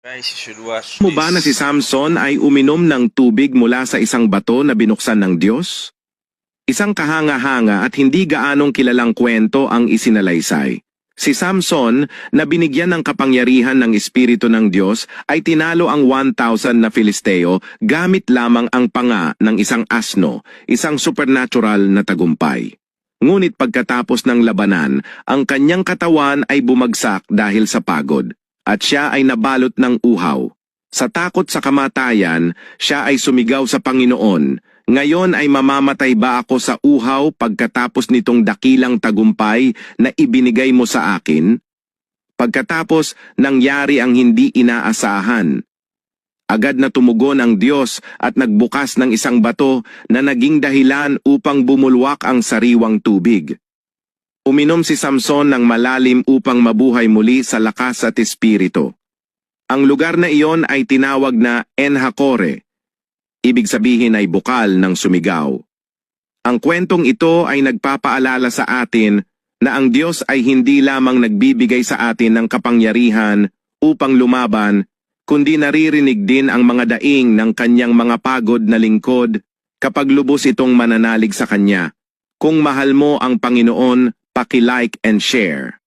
Guys, you should watch Mo ba na si this. Samson ay uminom ng tubig mula sa isang bato na binuksan ng Diyos? Isang kahanga-hanga at hindi gaanong kilalang kwento ang isinalaysay. Si Samson, na binigyan ng kapangyarihan ng Espiritu ng Diyos, ay tinalo ang 1,000 na Filisteo gamit lamang ang panga ng isang asno, isang supernatural na tagumpay. Ngunit pagkatapos ng labanan, ang kanyang katawan ay bumagsak dahil sa pagod, at siya ay nabalot ng uhaw. Sa takot sa kamatayan, siya ay sumigaw sa Panginoon, "Ngayon ay mamamatay ba ako sa uhaw pagkatapos nitong dakilang tagumpay na ibinigay mo sa akin?" Pagkatapos, nangyari ang hindi inaasahan. Agad na tumugon ang Diyos at nagbukas ng isang bato na naging dahilan upang bumulwak ang sariwang tubig. Uminom si Samson ng malalim upang mabuhay muli sa lakas at espiritu. Ang lugar na iyon ay tinawag na Enhakkore. Ibig sabihin ay bukal ng sumigaw. Ang kwentong ito ay nagpapaalala sa atin na ang Diyos ay hindi lamang nagbibigay sa atin ng kapangyarihan upang lumaban, kundi naririnig din ang mga daing ng kanyang mga pagod na lingkod kapag lubos itong mananalig sa kanya. Kung mahal mo ang Panginoon, paki-like and share.